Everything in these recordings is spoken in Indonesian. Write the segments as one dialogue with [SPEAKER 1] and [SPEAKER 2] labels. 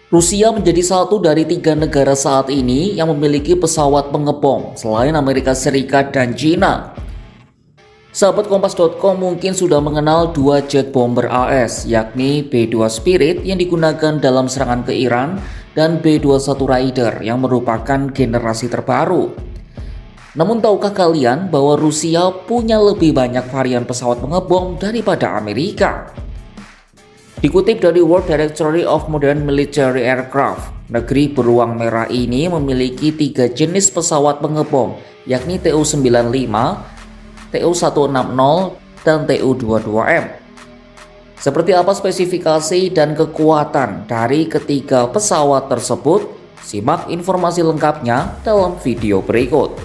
[SPEAKER 1] Rusia menjadi satu dari 3 negara saat ini yang memiliki pesawat pengebom selain Amerika Serikat dan China. Sahabat Kompas.com mungkin sudah mengenal 2 jet bomber AS, yakni B-2 Spirit yang digunakan dalam serangan ke Iran dan B-21 Raider yang merupakan generasi terbaru. Namun tahukah kalian bahwa Rusia punya lebih banyak varian pesawat pengebom daripada Amerika? Dikutip dari World Directory of Modern Military Aircraft, negeri beruang merah ini memiliki 3 jenis pesawat pengebom, yakni Tu-95, Tu-160, dan Tu-22M. Seperti apa spesifikasi dan kekuatan dari ketiga pesawat tersebut? Simak informasi lengkapnya dalam video berikut.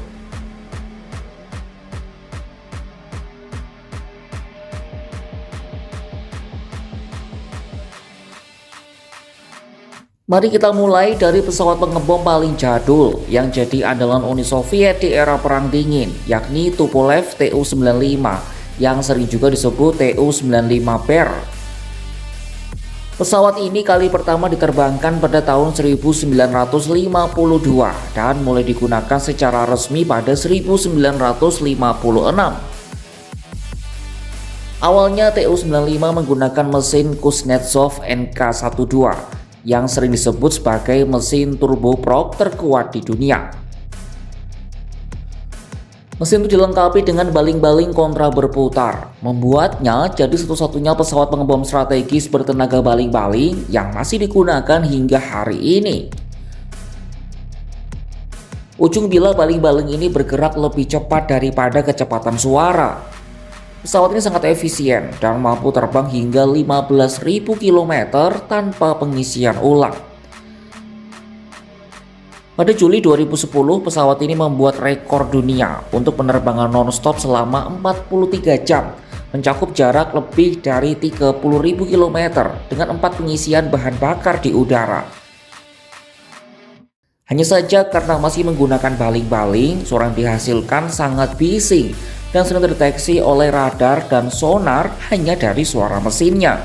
[SPEAKER 1] Mari kita mulai dari pesawat pengebom paling jadul yang jadi andalan Uni Soviet di era Perang Dingin, yakni Tupolev Tu-95 yang sering juga disebut Tu-95 Bear. Pesawat ini kali pertama diterbangkan pada tahun 1952 dan mulai digunakan secara resmi pada 1956. Awalnya Tu-95 menggunakan mesin Kuznetsov NK-12 yang sering disebut sebagai mesin turboprop terkuat di dunia. Mesin itu dilengkapi dengan baling-baling kontra berputar, membuatnya jadi satu-satunya pesawat pengebom strategis bertenaga baling-baling yang masih digunakan hingga hari ini. Ujung bila baling-baling ini bergerak lebih cepat daripada kecepatan suara. Pesawat ini sangat efisien dan mampu terbang hingga 15.000 km tanpa pengisian ulang. Pada Juli 2010, pesawat ini membuat rekor dunia untuk penerbangan non-stop selama 43 jam, mencakup jarak lebih dari 30.000 km dengan 4 pengisian bahan bakar di udara. Hanya saja karena masih menggunakan baling-baling, suara yang dihasilkan sangat bising dan sering terdeteksi oleh radar dan sonar hanya dari suara mesinnya.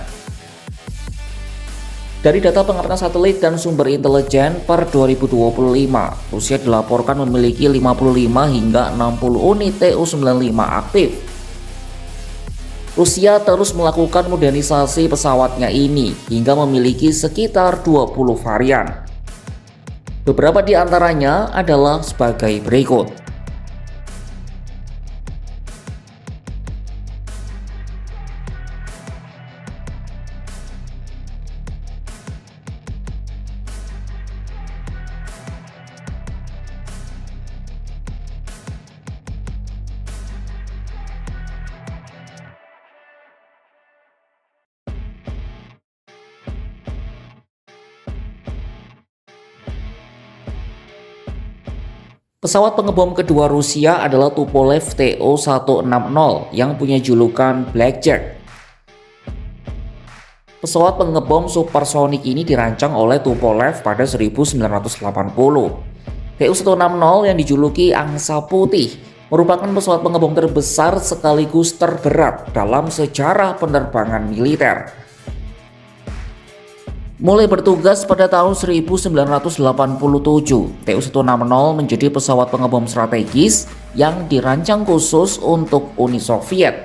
[SPEAKER 1] Dari data pengamatan satelit dan sumber intelijen per 2025, Rusia dilaporkan memiliki 55 hingga 60 unit Tu-95 aktif. Rusia terus melakukan modernisasi pesawatnya ini hingga memiliki sekitar 20 varian. Beberapa di antaranya adalah sebagai berikut. Pesawat pengebom kedua Rusia adalah Tupolev Tu-160 yang punya julukan Blackjack. Pesawat pengebom supersonik ini dirancang oleh Tupolev pada 1980. Tu-160 yang dijuluki Angsa Putih merupakan pesawat pengebom terbesar sekaligus terberat dalam sejarah penerbangan militer. Mulai bertugas pada tahun 1987, Tu-160 menjadi pesawat pengebom strategis yang dirancang khusus untuk Uni Soviet.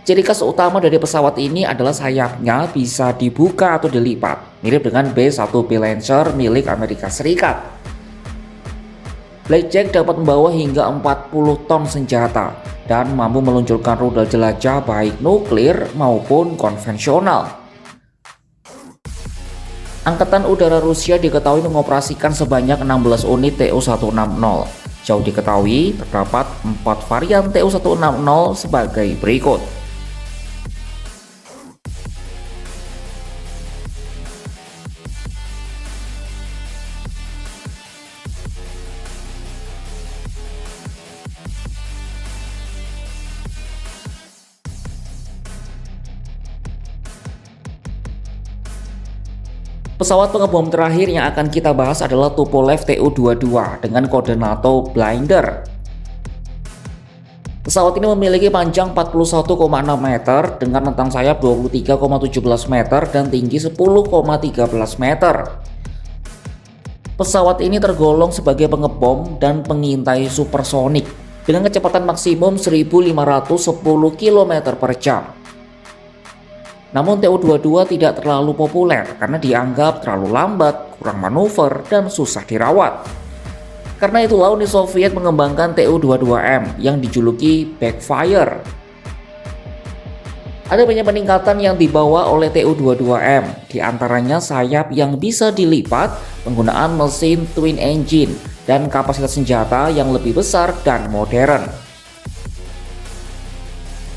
[SPEAKER 1] Ciri khas utama dari pesawat ini adalah sayapnya bisa dibuka atau dilipat, mirip dengan B-1B Lancer milik Amerika Serikat. Blackjack dapat membawa hingga 40 ton senjata dan mampu meluncurkan rudal jelajah baik nuklir maupun konvensional. Angkatan Udara Rusia diketahui mengoperasikan sebanyak 16 unit Tu-160. Jauh diketahui terdapat 4 varian Tu-160 sebagai berikut. Pesawat pengebom terakhir yang akan kita bahas adalah Tupolev Tu-22 dengan kode NATO Blinder. Pesawat ini memiliki panjang 41,6 meter dengan rentang sayap 23,17 meter dan tinggi 10,13 meter. Pesawat ini tergolong sebagai pengebom dan pengintai supersonik dengan kecepatan maksimum 1510 km per jam. Namun TU-22 tidak terlalu populer karena dianggap terlalu lambat, kurang manuver, dan susah dirawat. Karena itulah Uni Soviet mengembangkan TU-22M yang dijuluki Backfire. Ada banyak peningkatan yang dibawa oleh TU-22M, diantaranya sayap yang bisa dilipat, penggunaan mesin twin engine, dan kapasitas senjata yang lebih besar dan modern.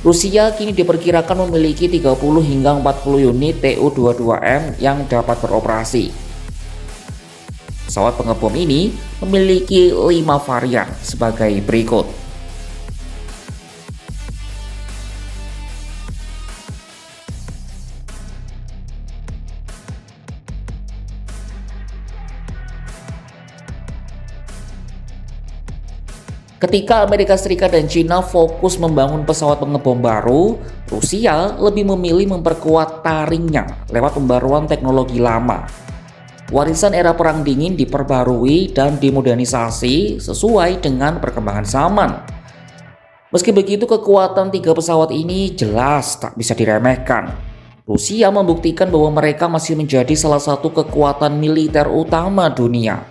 [SPEAKER 1] Rusia kini diperkirakan memiliki 30 hingga 40 unit TU-22M yang dapat beroperasi. Pesawat pengebom ini memiliki 5 varian sebagai berikut. Ketika Amerika Serikat dan China fokus membangun pesawat pengebom baru, Rusia lebih memilih memperkuat taringnya lewat pembaruan teknologi lama. Warisan era Perang Dingin diperbarui dan dimodernisasi sesuai dengan perkembangan zaman. Meski begitu, kekuatan 3 pesawat ini jelas tak bisa diremehkan. Rusia membuktikan bahwa mereka masih menjadi salah satu kekuatan militer utama dunia.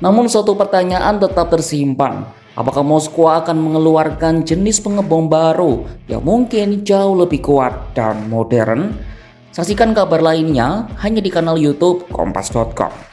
[SPEAKER 1] Namun satu pertanyaan tetap tersimpan. Apakah Moskwa akan mengeluarkan jenis pengebom baru yang mungkin jauh lebih kuat dan modern? Saksikan kabar lainnya hanya di kanal YouTube Kompas.com.